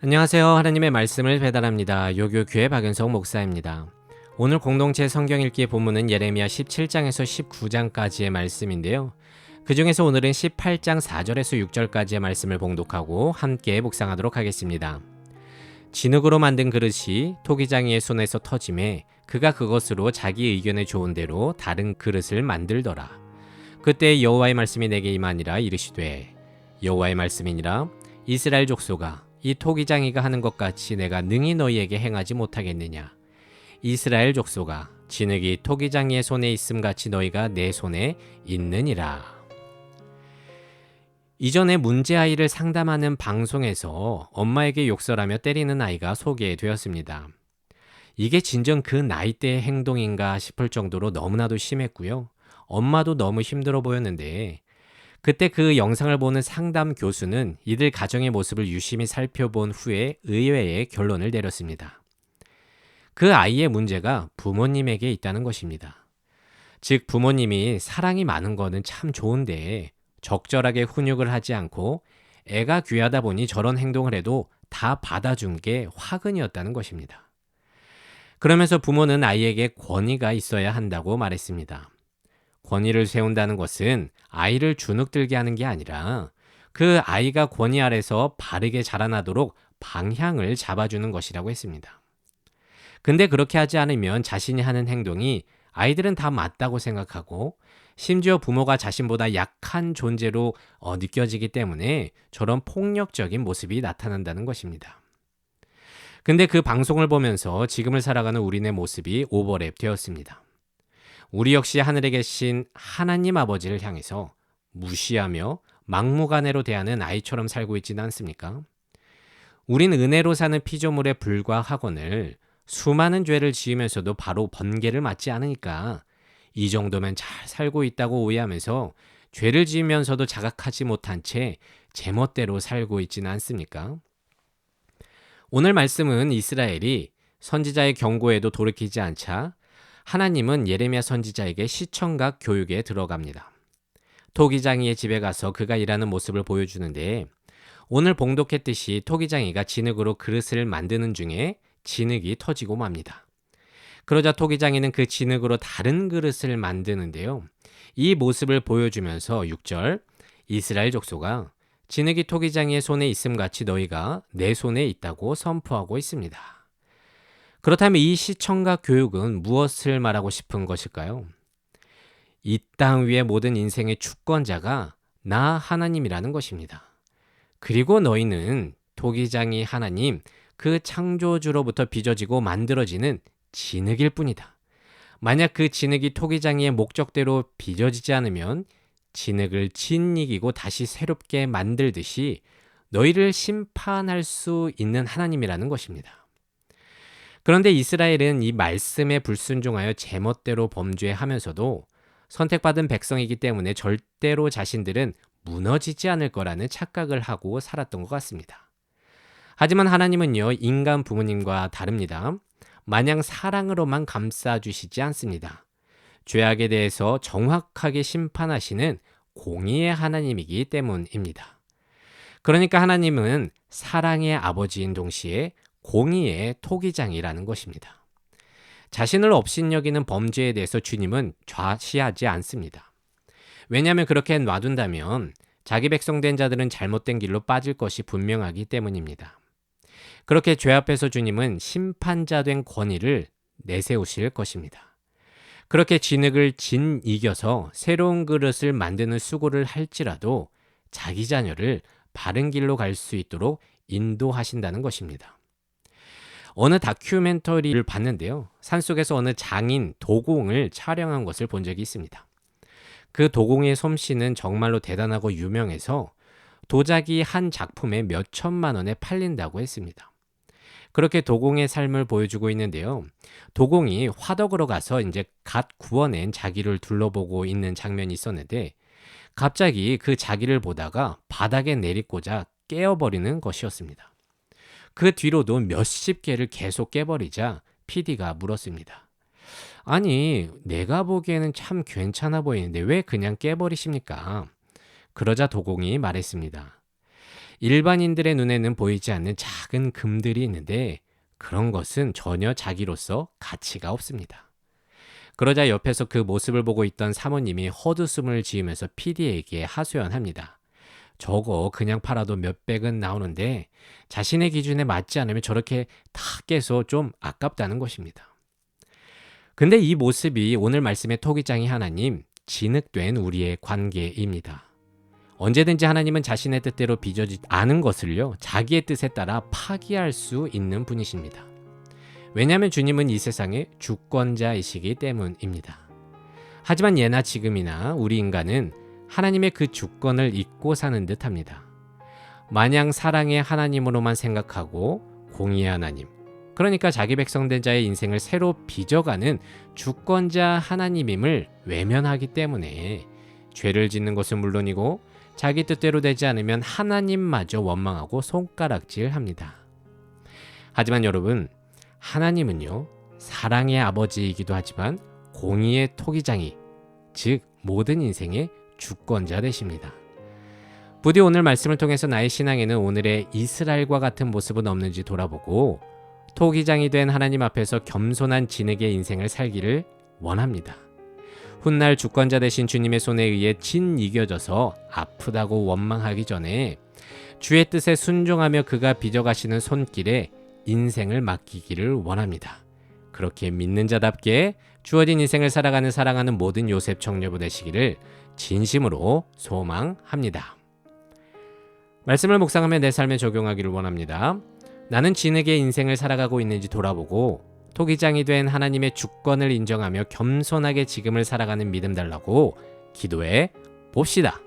안녕하세요. 하나님의 말씀을 배달합니다. 요교교회 박윤성 목사입니다. 오늘 공동체 성경 읽기 본문은 예레미야 17장에서 19장까지의 말씀인데요. 그 중에서 오늘은 18장 4절에서 6절까지의 말씀을 봉독하고 함께 묵상하도록 하겠습니다. 진흙으로 만든 그릇이 토기장이의 손에서 터짐에 그가 그것으로 자기 의견에 좋은 대로 다른 그릇을 만들더라. 그때 여호와의 말씀이 내게 임하니라. 이르시되 여호와의 말씀이니라. 이스라엘 족속아, 이 토기장이가 하는 것 같이 내가 능히 너희에게 행하지 못하겠느냐. 이스라엘 족속아, 진흙이 토기장이의 손에 있음 같이 너희가 내 손에 있느니라. 이전에 문제아이를 상담하는 방송에서 엄마에게 욕설하며 때리는 아이가 소개되었습니다. 이게 진정 그 나이대의 행동인가 싶을 정도로 너무나도 심했고요. 엄마도 너무 힘들어 보였는데 그때 그 영상을 보는 상담 교수는 이들 가정의 모습을 유심히 살펴본 후에 의외의 결론을 내렸습니다. 그 아이의 문제가 부모님에게 있다는 것입니다. 즉 부모님이 사랑이 많은 거는 참 좋은데 적절하게 훈육을 하지 않고 애가 귀하다 보니 저런 행동을 해도 다 받아준 게 화근이었다는 것입니다. 그러면서 부모는 아이에게 권위가 있어야 한다고 말했습니다. 권위를 세운다는 것은 아이를 주눅들게 하는 게 아니라 그 아이가 권위 아래서 바르게 자라나도록 방향을 잡아주는 것이라고 했습니다. 근데 그렇게 하지 않으면 자신이 하는 행동이 아이들은 다 맞다고 생각하고 심지어 부모가 자신보다 약한 존재로 느껴지기 때문에 저런 폭력적인 모습이 나타난다는 것입니다. 근데 그 방송을 보면서 지금을 살아가는 우리네 모습이 오버랩 되었습니다. 우리 역시 하늘에 계신 하나님 아버지를 향해서 무시하며 막무가내로 대하는 아이처럼 살고 있지는 않습니까? 우린 은혜로 사는 피조물에 불과하거늘 수많은 죄를 지으면서도 바로 번개를 맞지 않으니까 이 정도면 잘 살고 있다고 오해하면서 죄를 지으면서도 자각하지 못한 채 제멋대로 살고 있지는 않습니까? 오늘 말씀은 이스라엘이 선지자의 경고에도 돌이키지 않자 하나님은 예레미야 선지자에게 시청각 교육에 들어갑니다. 토기장이의 집에 가서 그가 일하는 모습을 보여주는데 오늘 봉독했듯이 토기장이가 진흙으로 그릇을 만드는 중에 진흙이 터지고 맙니다. 그러자 토기장이는 그 진흙으로 다른 그릇을 만드는데요. 이 모습을 보여주면서 6절 이스라엘 족속아 진흙이 토기장이의 손에 있음같이 너희가 내 손에 있다고 선포하고 있습니다. 그렇다면 이 시청각 교육은 무엇을 말하고 싶은 것일까요? 이 땅 위의 모든 인생의 주권자가 나 하나님이라는 것입니다. 그리고 너희는 토기장이 하나님, 그 창조주로부터 빚어지고 만들어지는 진흙일 뿐이다. 만약 그 진흙이 토기장이의 목적대로 빚어지지 않으면 진흙을 짓이기고 다시 새롭게 만들듯이 너희를 심판할 수 있는 하나님이라는 것입니다. 그런데 이스라엘은 이 말씀에 불순종하여 제멋대로 범죄하면서도 선택받은 백성이기 때문에 절대로 자신들은 무너지지 않을 거라는 착각을 하고 살았던 것 같습니다. 하지만 하나님은요, 인간 부모님과 다릅니다. 마냥 사랑으로만 감싸주시지 않습니다. 죄악에 대해서 정확하게 심판하시는 공의의 하나님이기 때문입니다. 그러니까 하나님은 사랑의 아버지인 동시에 공의의 토기장이라는 것입니다. 자신을 업신여기는 범죄에 대해서 주님은 좌시하지 않습니다. 왜냐하면 그렇게 놔둔다면 자기 백성된 자들은 잘못된 길로 빠질 것이 분명하기 때문입니다. 그렇게 죄 앞에서 주님은 심판자 된 권위를 내세우실 것입니다. 그렇게 진흙을 이겨서 새로운 그릇을 만드는 수고를 할지라도 자기 자녀를 바른 길로 갈 수 있도록 인도하신다는 것입니다. 어느 다큐멘터리를 봤는데요. 산속에서 어느 장인 도공을 촬영한 것을 본 적이 있습니다. 그 도공의 솜씨는 정말로 대단하고 유명해서 도자기 한 작품에 몇 천만 원에 팔린다고 했습니다. 그렇게 도공의 삶을 보여주고 있는데요. 도공이 화덕으로 가서 이제 갓 구워낸 자기를 둘러보고 있는 장면이 있었는데 갑자기 그 자기를 보다가 바닥에 내리꽂아 깨어버리는 것이었습니다. 그 뒤로도 몇십 개를 계속 깨버리자 PD가 물었습니다. 아니, 내가 보기에는 참 괜찮아 보이는데 왜 그냥 깨버리십니까? 그러자 도공이 말했습니다. 일반인들의 눈에는 보이지 않는 작은 금들이 있는데 그런 것은 전혀 자기로서 가치가 없습니다. 그러자 옆에서 그 모습을 보고 있던 사모님이 헛웃음을 지으면서 PD에게 하소연합니다. 저거 그냥 팔아도 몇백은 나오는데 자신의 기준에 맞지 않으면 저렇게 다 깨서 좀 아깝다는 것입니다. 근데 이 모습이 오늘 말씀의 토기장이 하나님, 진흙된 우리의 관계입니다. 언제든지 하나님은 자신의 뜻대로 빚어지지 않은 것을요, 자기의 뜻에 따라 파기할 수 있는 분이십니다. 왜냐하면 주님은 이 세상의 주권자이시기 때문입니다. 하지만 예나 지금이나 우리 인간은 하나님의 그 주권을 잊고 사는 듯합니다. 마냥 사랑의 하나님으로만 생각하고 공의의 하나님, 그러니까 자기 백성된 자의 인생을 새로 빚어가는 주권자 하나님임을 외면하기 때문에 죄를 짓는 것은 물론이고 자기 뜻대로 되지 않으면 하나님마저 원망하고 손가락질합니다. 하지만 여러분, 하나님은요, 사랑의 아버지이기도 하지만 공의의 토기장이, 즉 모든 인생의 주권자 되십니다. 부디 오늘 말씀을 통해서 나의 신앙에는 오늘의 이스라엘과 같은 모습은 없는지 돌아보고 토기장이 된 하나님 앞에서 겸손한 진흙의 인생을 살기를 원합니다. 훗날 주권자 되신 주님의 손에 의해 진 이겨져서 아프다고 원망하기 전에 주의 뜻에 순종하며 그가 빚어가시는 손길에 인생을 맡기기를 원합니다. 그렇게 믿는 자답게 주어진 인생을 살아가는 사랑하는 모든 요셉 청년부 되시기를 진심으로 소망합니다. 말씀을 묵상하며 내 삶에 적용하기를 원합니다. 나는 진흙의 인생을 살아가고 있는지 돌아보고 토기장이 된 하나님의 주권을 인정하며 겸손하게 지금을 살아가는 믿음 달라고 기도해 봅시다.